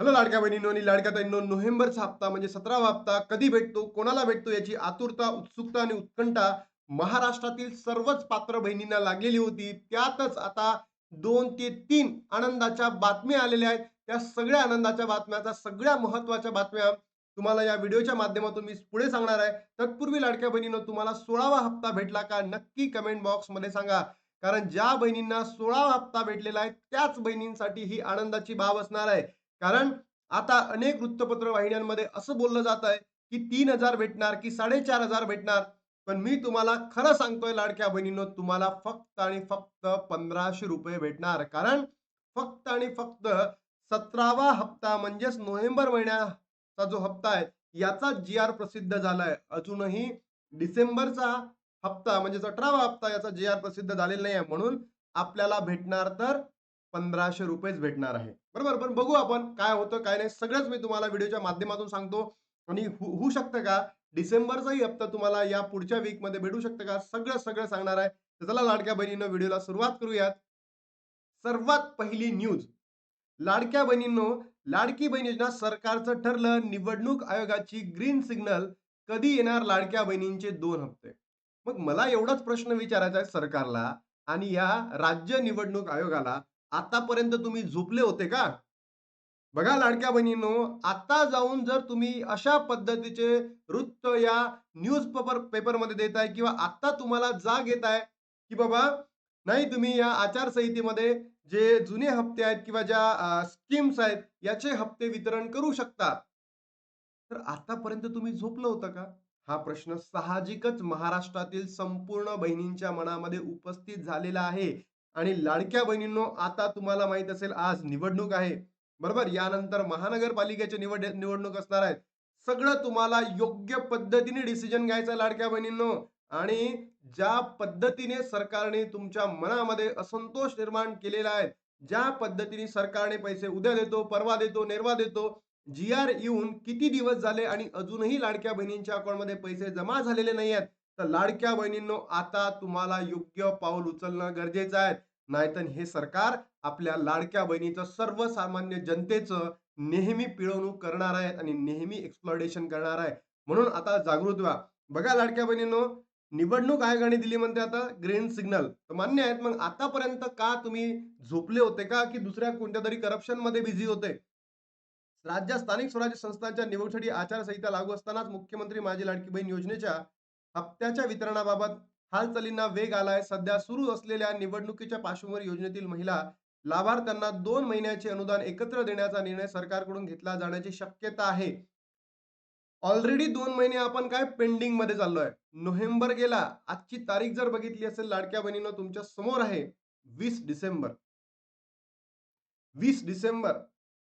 Hello लाडक्या बहिणींनो आणि लाडक्या ताईंनो, नोव्हेंबरचा हप्ता म्हणजे 17वा हप्ता कधी भेटतो, कोणाला भेटतो याची आतुरता, उत्सुकता आणि उत्कंठा महाराष्ट्रातील सर्वच पात्र बहिणींना लागलेली होती. त्यातच आता 2 ते 3 आनंदाच्या बातम्या आलेल्या आहेत. त्या सगळ्या आनंदाच्या बातम्याच्या, सगळ्या महत्त्वाच्या बातम्या तुम्हाला या व्हिडिओच्या माध्यमातून मी पुढे सांगणार आहे. तत्पूर्वी लाडक्या बहिणींनो, तुम्हाला 16वा हप्ता भेटला का? नक्की कमेंट बॉक्समध्ये सांगा. कारण ज्या बहिणींना 16वा हप्ता भेटलेला आहे, त्याच बहिणींसाठी ही आनंदाची बाब असणार आहे. कारण आता अनेक वृत्तपत्र वाहिन्यांमध्ये असं बोललं जात आहे, की 3,000 भेटणार, की 4,500 भेटणार. पण मी तुम्हाला खरं सांगतोय लाडक्या बहिणींनो, तुम्हाला फक्त आणि फक्त ₹1,500 भेटणार. कारण फक्त आणि फक्त 17वा हप्ता म्हणजेच नोव्हेंबर महिन्याचा जो हप्ता आहे, याचा जी-आर प्रसिद्ध झालाय. अजूनही डिसेंबरचा हप्ता म्हणजे 18वा हप्ता याचा जी-आर प्रसिद्ध झालेला नाहीये. म्हणून आपल्याला भेटणार तर ₹1,500 भेटणार आहे. बरोबर. पण बघू आपण काय होतं, काय नाही. सगळंच मी तुम्हाला व्हिडिओच्या माध्यमातून सांगतो आणि होऊ शकतं का डिसेंबरचाही हप्ता तुम्हाला या पुढच्या वीकमध्ये भेटू शकतं का? सगळं सांगणार आहे. तर चला लाडक्या बहिणींनो, व्हिडिओला सुरुवात करूयात. सर्वात पहिली न्यूज. लाडक्या बहिणींनो, लाडकी बहीण योजना सरकारचं ठरलं. निवडणूक आयोगाची ग्रीन सिग्नल. कधी येणार लाडक्या बहिणींचे 2 हप्ते? मग मला एवढाच प्रश्न विचारायचा आहे सरकारला आणि या राज्य निवडणूक आयोगाला, आतापर्यंत तुम्ही झोपले होते का? बघा लाडक्या बहिणींनो, आता जाऊन जर तुम्ही अशा पद्धतीचे वृत्त या पेपरमध्ये देताय किंवा आता तुम्हाला जाग येत आहे, की बाबा नाही तुम्ही या आचारसंहितेमध्ये जे जुने हप्ते आहेत किंवा ज्या स्कीम्स आहेत, याचे हप्ते वितरण करू शकता. तर आतापर्यंत तुम्ही झोपलं होतं का? हा प्रश्न साहजिकच महाराष्ट्रातील संपूर्ण बहिणींच्या मनामध्ये उपस्थित झालेला आहे. आणि लाडक्या बहिणींनो, आता तुम्हाला माहीत असेल आज निवडणूक आहे. बरोबर? यानंतर महानगरपालिकेची निवडणूक असणार आहे. सगळं तुम्हाला योग्य पद्धतीने डिसिजन घ्यायचा लाडक्या बहिणींनो. आणि ज्या पद्धतीने सरकारने तुमच्या मनामध्ये असंतोष निर्माण केलेला आहे, ज्या पद्धतीने सरकारने पैसे उद्या देतो, परवा देतो, नेरवा देतो, जी-आर येऊन किती दिवस झाले आणि अजूनही लाडक्या बहिणींच्या अकाउंटमध्ये पैसे जमा झालेले नाही आहेत. तर लाडक्या बहिणींनो, आता तुम्हाला योग्य पाऊल उचलणं गरजेचं आहे. नाहीतर हे सरकार आपल्या लाडक्या बहिणीचं, सर्वसामान्य जनतेचं नेहमी पिळवणूक करणार आहे आणि नेहमी एक्सप्लॉइटेशन करणार आहे. म्हणून आता जागृत व्हा. बघा लाडक्या बहिणींनो, निवडणूक आयोगाने दिली म्हणते आता ग्रीन सिग्नल. तर मान्य आहेत. मग आतापर्यंत का तुम्ही झोपले होते का, की दुसऱ्या कोणत्यातरी करप्शनमध्ये बिझी होते? राज्यात स्थानिक स्वराज्य संस्थांच्या निवडणुकीसाठी आचारसंहिता लागू असतानाच मुख्यमंत्री माझी लाडकी बहीण योजनेच्या हप्त्याच्या वितरणाबाबत हालचालींना वेग आलाय. सध्या सुरू असलेल्या निवडणुकीच्या पार्श्वभूमीवर योजनेतील महिला लाभार्थ्यांना 2 महिन्याचे अनुदान एकत्र देण्याचा निर्णय सरकारकडून घेतला जाण्याची शक्यता आहे. ऑलरेडी 2 महिने आपण काय पेंडिंग मध्ये चाललोय. नोव्हेंबर गेला. आजची तारीख जर बघितली असेल लाडक्या बहिणीनं, तुमच्या समोर आहे 20 डिसेंबर. 20 डिसेंबर.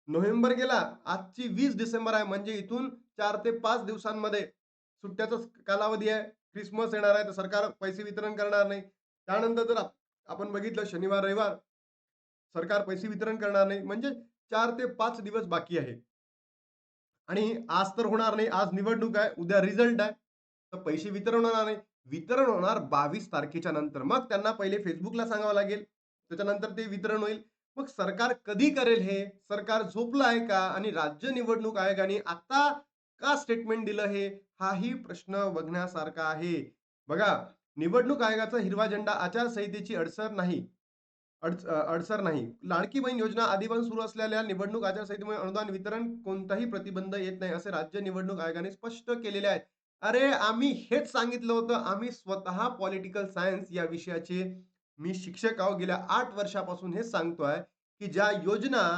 नोव्हेंबर गेला. आजची 20 डिसेंबर आहे. म्हणजे इथून 4 ते 5 दिवसांमध्ये सुट्ट्याचा कालावधी आहे. क्रिसमस येणार आहे, तर सरकार पैसे वितरण करणार नाही. त्यानंतर जर आपण बघितलं शनिवार, रविवार सरकार पैसे वितरण करणार नाही. म्हणजे 4 ते 5 दिवस बाकी आहे. आणि आज तर होणार नाही. आज निवडणूक आहे, उद्या रिझल्ट आहे. तर पैसे वितरण होणार नाही. वितरण होणार 22 तारखेच्या नंतर. मग त्यांना पहिले Facebookला सांगावं लागेल. त्याच्यानंतर ते वितरण होईल. मग सरकार कधी करेल हे? सरकार झोपलं आहे का? आणि राज्य निवडणूक आयोगाने आता का स्टेटमेंट दिलं हे? हाही प्रश्न बघण्यासारखा आहे. बघा, निवडणूक आयोगाचा हिरवा झेंडा आचारसंहितेची अडसर नाही. लाडकी बहीण योजना आधीपासून सुरू असलेल्या निवडणूक आचारसंहितेमुळे अनुदान वितरण कोणताही प्रतिबंध येत नाही, असे राज्य निवडणूक आयोगाने स्पष्ट केलेले आहे. अरे, आम्ही हेच सांगितलं होतं. आम्ही स्वतः पॉलिटिकल सायन्स या विषयाचे मी शिक्षक आहो. गेल्या 8 वर्षापासून हेच सांगतोय, की ज्या योजना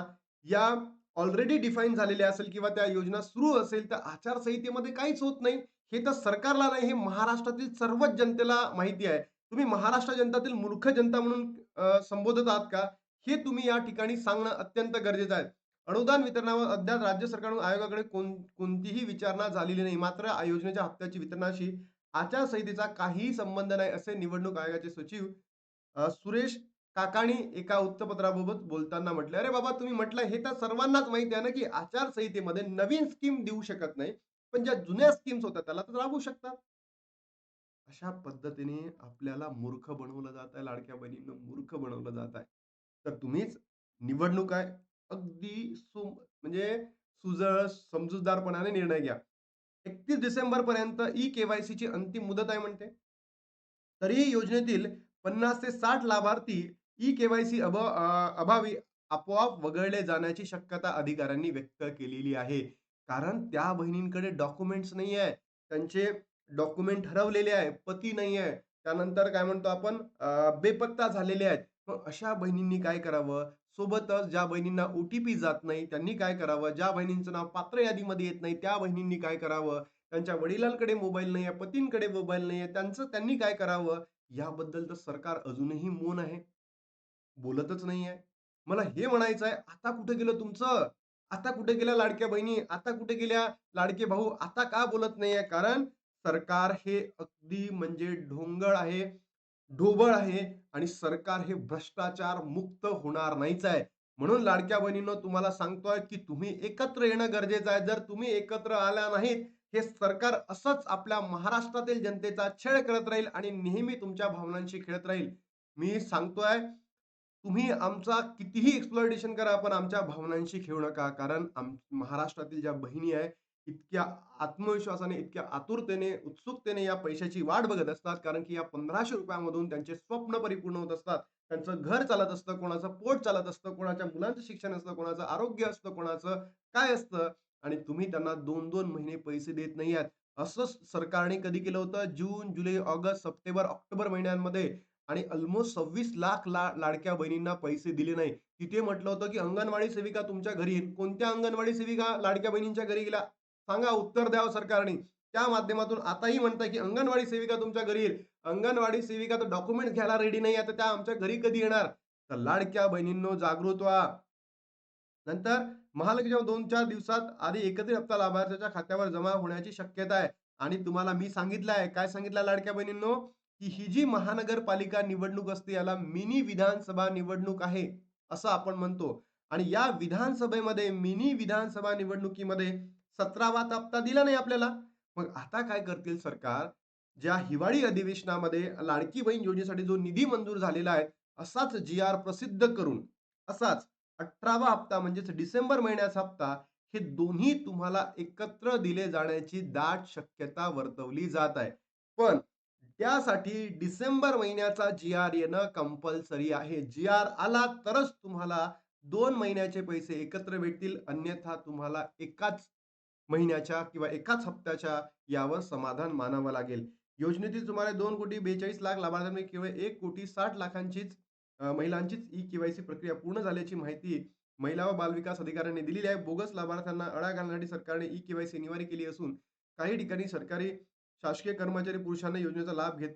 या ऑलरेडी डिफाईन झालेल्या असेल किंवा त्या योजना सुरू असेल, तर आचारसंहितेमध्ये काहीच होत नाही. हे तर सरकारला नाही, हे महाराष्ट्रातील सर्वच जनतेला माहिती आहे. तुम्ही महाराष्ट्र जनतातील मूर्ख जनता म्हणून संबोधत आहात का? हे तुम्ही या ठिकाणी सांगणं अत्यंत गरजेचं आहे. अनुदान वितरणावर अद्याप राज्य सरकारकडून आयोगाकडे कोणतीही विचारणा झालेली नाही. मात्र योजनेच्या हप्त्याची वितरणाशी आचारसंहितेचा काहीही संबंध नाही, असे निवडणूक आयोगाचे सचिव सुरेश काकाणी एका वृत्तपत्राबाबत बोलताना म्हटले. अरे बाबा, तुम्ही म्हटलं हे तर सर्वांनाच माहिती आहे ना, की आचारसंहितेमध्ये नवीन स्कीम देऊ शकत नाही. पण ज्या जुन्या स्कीम्स होत्या त्याला तर राबवू शकतात. अशा पद्धतीने आपल्याला मूर्ख बनवलं जात आहे, लाडक्या बहिणींनो, मूर्ख बनवलं जात आहे. तर तुम्हीच निवडणूक आहे, अगदी म्हणजे समजूतदारपणाने निर्णय घ्या. 31 डिसेंबरपर्यंत ई-के-वाय-सीची अंतिम मुदत आहे म्हणते. तरीही योजनेतील 50 ते 60 लाभार्थी ई-के-वाय-सी अभावी आपोआप वगळले जाण्याची शक्यता अधिकाऱ्यांनी व्यक्त केलेली आहे. कारण त्या बहिणींकडे डॉक्युमेंट्स नाही आहे. त्यांचे डॉक्युमेंट हरवलेले आहे. पती नाही आहे. त्यानंतर काय म्हणतो आपण बेपत्ता झालेले आहेत. मग अशा बहिणींनी काय करावं? सोबतच ज्या बहिणींना ओ जात नाही, त्यांनी काय करावं? ज्या बहिणींचं नाव पात्र यादीमध्ये येत नाही, त्या बहिणींनी काय करावं? त्यांच्या वडिलांकडे मोबाईल नाहीये, पतींकडे मोबाईल नाहीये, त्यांनी काय करावं? याबद्दल तर सरकार अजूनही मौन आहे. बोलतच नाहीये. मला हे म्हणायचं आहे, आता कुठे गेलं तुमचं? आता कुठे गेल्या लाडक्या बहिणी? आता कुठे गेल्या लाडके भाऊ? आता का बोलत नाहीये? कारण सरकार हे अगदी म्हणजे ढोंगळ आहे, ढोबळ आहे आणि सरकार हे भ्रष्टाचार मुक्त होणार नाहीच आहे. म्हणून लाडक्या बहिणींनो तुम्हाला सांगतोय, की तुम्ही एकत्र येणं गरजेचं आहे. जर तुम्ही एकत्र आल्या नाहीत, हे सरकार असंच आपल्या महाराष्ट्रातील जनतेचा छळ करत राहील आणि नेहमी तुमच्या भावनांशी खेळत राहील. मी सांगतोय, तुम्ही आमचा कितीही एक्सप्लॉइटेशन करा, पण आमच्या भावनांशी खेळू नका. कारण महाराष्ट्रातील ज्या बहिणी आहेत, इतक्या आत्मविश्वासाने, इतक्या आतुरतेने, उत्सुकतेने या पैशाची वाट बघत असतात. कारण की या ₹1500 मधून त्यांचे स्वप्न परिपूर्ण होत असतात. त्यांचं घर चालत असतं, कोणाचं पोट चालत असतं, कोणाच्या मुलांचं शिक्षण असतं, कोणाचं आरोग्य असतं, कोणाचं काय असतं आणि तुम्ही त्यांना 2-2 महिने पैसे देत नाही आहात. असं सरकारने कधी केलं होतं जून, जुलै, ऑगस्ट, सप्टेंबर, ऑक्टोबर महिन्यांमध्ये आणि अल्मोस्ट 26 लाख लाडक्या बहिणींना पैसे दिले नाही. तिथे म्हटलं होतं, की अंगणवाडी सेविका तुमच्या घरी येईल. कोणत्या अंगणवाडी सेविका लाडक्या बहिणींच्या घरी गेल्या? सांगा, उत्तर द्यावं सरकारने. त्या माध्यमातून आताही म्हणताय, की अंगणवाडी सेविका तुमच्या घरी येईल. अंगणवाडी सेविका तर डॉक्युमेंट घ्यायला रेडी नाही आहे, तर त्या आमच्या घरी कधी येणार? तर लाडक्या बहिणींनो जागृत व्हा. नंतर महालक्ष्मी 2-4 दिवसात आधी एकत्रित हप्ता लाभार्थ्याच्या खात्यावर जमा होण्याची शक्यता आहे. आणि तुम्हाला मी सांगितलं आहे, काय सांगितलं लाडक्या बहिणींनो, की ही जी महानगरपालिका निवडणूक असते याला मिनी विधानसभा निवडणूक आहे, असं आपण म्हणतो. आणि या विधानसभेमध्ये मिनी विधानसभा निवडणुकीमध्ये 17वा हप्ता दिला नाही आपल्याला. मग आता काय करतील सरकार, ज्या हिवाळी अधिवेशनामध्ये लाडकी बहीण योजनेसाठी जो निधी मंजूर झालेला आहे, असाच जी-आर प्रसिद्ध करून, असाच 18वा हप्ता म्हणजेच डिसेंबर महिन्याचा हप्ता, हे दोन्ही तुम्हाला एकत्र दिले जाण्याची दाट शक्यता वर्तवली जात आहे. पण त्यासाठी डिसेंबर महिन्याचा जी-आर येणं कंपल्सरी आहे. जी-आर आला तरच तुम्हाला 2 महिन्याचे पैसे एकत्र भेटतील. अन्यथा तुम्हाला एकाच महिन्याच्या किंवा एकाच हप्त्याच्या यावर समाधान मानावं लागेल. योजनेतील सुमारे 2,42,00,000 लाभार्थ्यांपैकी केवळ 1,60,00,000 महिलांचीच ई-के-वाय-सी प्रक्रिया पूर्ण झाल्याची माहिती महिला व बालविकास अधिकाऱ्यांनी दिलेली आहे. बोगस लाभार्थ्यांना आळा घालण्यासाठी सरकारने ई-के-वाय-सी अनिवार्य केली असून काही ठिकाणी सरकारी शासकीय कर्मचारी पुरुषांना योजनेचा लाभ घेत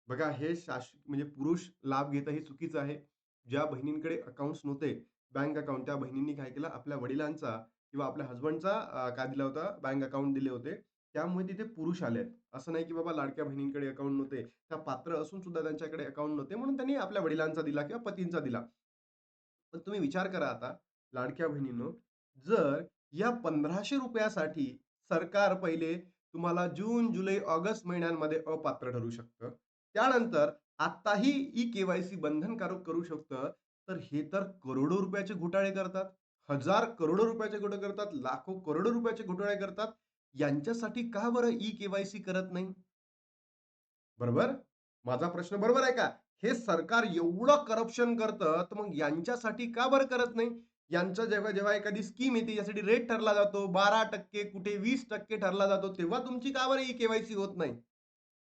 बघा हे म्हणजे पुरुष लाभ घेतं हे चुकीचं आहे. ज्या बहिणींकडे अकाउंट्स नव्हते, बँक अकाउंट त्या बहिणींनी काय केलं आपल्या वडिलांचा किंवा आपल्या हसबंडचा काय दिला होता बँक अकाउंट दिले होते. त्यामुळे तिथे पुरुष आलेत. असं नाही की बाबा लाडक्या बहिणींकडे अकाउंट नव्हते. त्या पात्र असून सुद्धा त्यांच्याकडे अकाउंट नव्हते म्हणून त्यांनी आपल्या वडिलांचा दिला किंवा पतींचा दिला. पण तुम्ही विचार करा आता, लाडक्या बहिणींनो, जर या ₹1500 साठी सरकार पहिले तुम्हाला जून, जुलै, ऑगस्ट महिन्यांमध्ये अपात्र ठरू शकतं. त्यानंतर आत्ताही ई-के-वाय-सी बंधनकारक करू शकतं. तर हे तर करोडो रुपयाचे घोटाळे करतात. हजार करोडो रुपयाचे घोटाळे करतात. लाखो करोडो रुपयाचे घोटाळे करतात. यांच्यासाठी का बरं ई-के-वाय-सी करत नाही? बरोबर? माझा प्रश्न बरोबर आहे का? हे सरकार एवढं करप्शन करतं, तर मग यांच्यासाठी का बरं करत नाही? यांचं जेव्हा जेव्हा एखादी स्कीम येते, यासाठी रेट ठरला जातो, 12% कुठे 20% ठरला जातो, तेव्हा तुमची का बरं ई-के-वाय-सी होत नाही?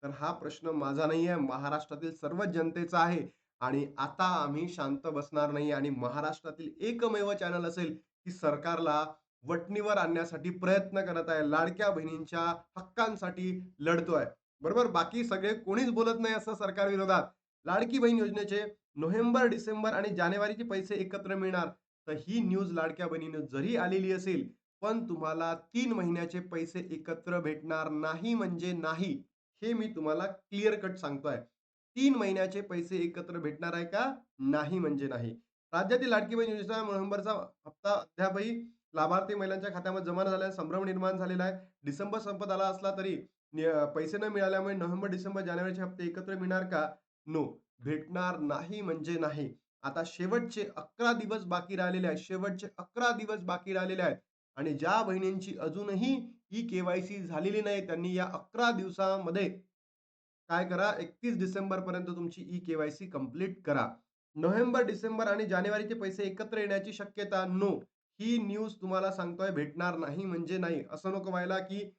तर हा प्रश्न माझा नाही आहे, महाराष्ट्रातील सर्वच जनतेचा आहे. आणि आता आम्ही शांत बसणार नाही आणि महाराष्ट्रातील एकमेव चॅनल असेल, की सरकारला वठणीवर आणण्यासाठी प्रयत्न करत आहे. लाडक्या बहिणींच्या हक्कांसाठी लढतोय. बरोबर? बाकी सगळे कोणीच बोलत नाही असं सरकारविरोधात. लाडकी बहीण योजनेचे नोव्हेंबर, डिसेंबर आणि जानेवारीचे पैसे एकत्र मिळणार. तर ही न्यूज लाडक्या बहिणीनं जरी आलेली असेल, पण तुम्हाला 3 महिन्याचे पैसे एकत्र भेटणार नाही म्हणजे नाही. हे मी तुम्हाला क्लिअर कट सांगतोय. 3 महिन्याचे पैसे एकत्र भेटणार आहे का? नाही म्हणजे नाही. राज्यातील लाडकी बहीण योजनेचा नोव्हेंबरचा हप्ता अद्यापही लाभार्थी महिलांच्या खात्यामध्ये जमा न झाल्याने संभ्रम निर्माण झालेला आहे. डिसेंबर संपत आला असला तरी पैसे न मिळाल्यामुळे नोव्हेंबर, डिसेंबर, जानेवारीचे हप्ते एकत्र मिळणार का? नो. भेटणार नाही म्हणजे नाही. आता शेवटचे 11 दिवस बाकी राहिलेले आहेत. शेवटचे 11 दिवस बाकी राहिलेले आहेत आणि ज्या बहिणींची अजूनही ई-के-वाय-सी झालेली नाही, त्यांनी या 11 दिवसामध्ये काय करा, 31 डिसेंबरपर्यंत तुमची ई-के-वाय-सी कंप्लीट करा. नोव्हेंबर, डिसेंबर आणि जानेवारीचे पैसे एकत्र येण्याची शक्यता नो. ही न्यूज तुम्हाला सांगतोय भेटणार नाही म्हणजे नाही. असं नको व्हायला, की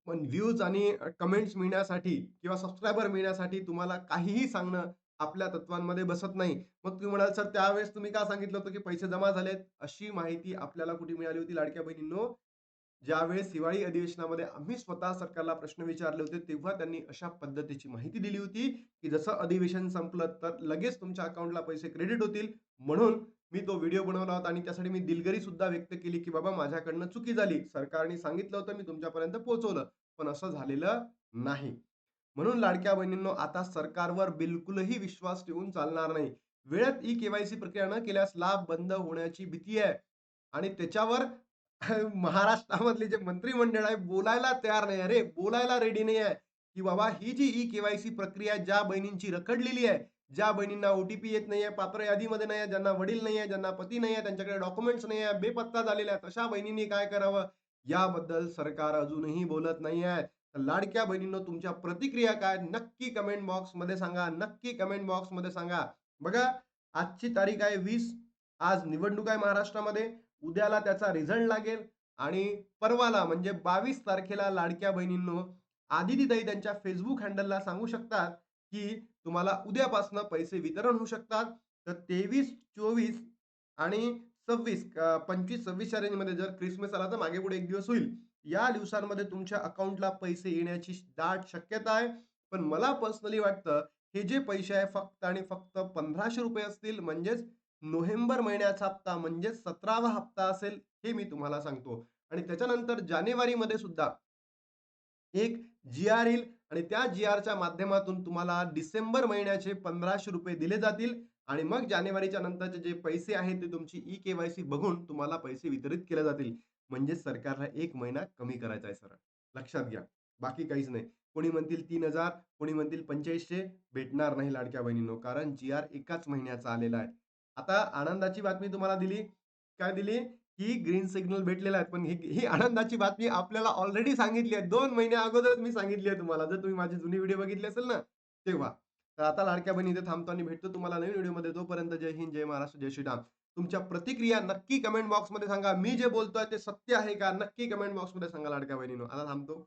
पण व्ह्यूज आणि कमेंट्स मिळण्यासाठी किंवा सबस्क्रायबर मिळण्यासाठी तुम्हाला काहीही सांगणं आपल्या तत्वांमध्ये बसत नाही. मग तुम्ही म्हणाल, "सर त्यावेळेस तुम्ही का सांगितलं होतं, की पैसे जमा झालेत?" अशी माहिती आपल्याला कुठे मिळाली होती लाडक्या बहिणींनो? ज्यावेळेस हिवाळी अधिवेशनामध्ये आम्ही स्वतः सरकारला प्रश्न विचारले होते, तेव्हा त्यांनी अशा पद्धतीची माहिती दिली होती, की जसं अधिवेशन संपलं, तर लगेच तुमच्या अकाउंटला पैसे क्रेडिट होतील. म्हणून मी तो व्हिडिओ बनवला होता आणि त्यासाठी मी दिलगिरी सुद्धा व्यक्त केली, की बाबा माझ्याकडनं चुकी झाली. सरकारने सांगितलं होतं, मी तुमच्यापर्यंत पोहोचवलं. पण असं झालेलं नाही. म्हणून लाडक्या बहिणींनो, आता सरकारवर बिलकुलही विश्वास ठेवून चालणार नाही. वेळेत ई-के-वाय-सी प्रक्रिया न केल्यास लाभ बंद होण्याची भीती आहे आणि त्याच्यावर महाराष्ट्रामधले जे मंत्रिमंडळ आहे बोलायला तयार नाही आहे रे, बोलायला रेडी नाही आहे, की बाबा ही जी ई-के-वाय-सी प्रक्रिया ज्या बहिणींची रखडलेली आहे, ज्या बहिणींना ओ-टी-पी येत नाहीये, पात्र यादीमध्ये नाही आहे, ज्यांना वडील नाही आहे, ज्यांना पती नाही आहे, त्यांच्याकडे डॉक्युमेंट्स नाही आहे, बेपत्ता झालेल्या आहेत, अशा बहिणींनी काय करावं? याबद्दल सरकार अजूनही बोलत नाही आहे. तर लाडक्या बहिणींनो, तुमच्या प्रतिक्रिया काय? नक्की कमेंट बॉक्समध्ये सांगा. नक्की कमेंट बॉक्समध्ये सांगा. बघा, आजची तारीख आहे 20. आज निवडणूक आहे महाराष्ट्रामध्ये. उद्याला त्याचा रिझल्ट लागेल आणि परवाला म्हणजे 22 तारखेला लाडक्या बहिणींनो, आदितीताई त्यांच्या Facebook हँडलला सांगू शकतात, की तुम्हाला उद्यापासून पैसे वितरण होऊ शकतात. तर 23, 24 आणि 26 25-26 रेंजमध्ये जर क्रिसमस आला तर मागे-पुढे 1 दिवस होईल. या दिवसांमध्ये तुमच्या अकाउंटला पैसे येण्याची दाट शक्यता आहे. पण मला पर्सनली वाटतं, हे जे पैसे आहे फक्त आणि फक्त ₹1500 असतील म्हणजेच नोव्हेंबर महिन्याचा हप्ता म्हणजे 17वा हप्ता असेल, हे मी तुम्हाला सांगतो. आणि त्याच्यानंतर जानेवारीमध्ये सुद्धा एक जी-आर येईल आणि त्या जी-आरच्या माध्यमातून तुम्हाला डिसेंबर महिन्याचे ₹1500 दिले जातील आणि मग जानेवारीच्या नंतरचे जे पैसे आहेत, ते तुमची ई-के-वाय-सी बघून तुम्हाला पैसे वितरित केले जातील. म्हणजे सरकारला 1 महिना कमी करायचा आहे सरळ. लक्षात घ्या. बाकी काहीच नाही. कोणी म्हणतील 3000, कोणी म्हणतील 8500 भेटणार नाही लाडक्या बहिणींनो. कारण जी-आर एकाच महिन्याचा आलेला आहे. आता आनंदाची बातमी तुम्हाला दिली. काय दिली? की ग्रीन सिग्नल भेटलेला आहे. पण ही ही आनंदाची बातमी आपल्याला ऑलरेडी सांगितली आहे. 2 महिन्या अगोदरच मी सांगितली आहे तुम्हाला. जर तुम्ही माझी जुनी व्हिडिओ बघितली असेल ना, तेव्हा. तर आता लाडक्या बहिणी इथे थांबतो आणि भेटतो तुम्हाला नवीन व्हिडिओमध्ये. तोपर्यंत जय हिंद, जय महाराष्ट्र, जय श्रीराम. तुमच्या प्रतिक्रिया नक्की कमेंट बॉक्समध्ये सांगा. मी जे बोलतोय ते सत्य आहे का? नक्की कमेंट बॉक्समध्ये सांगा लाडक्या बहिणींनो. आता थांबतो.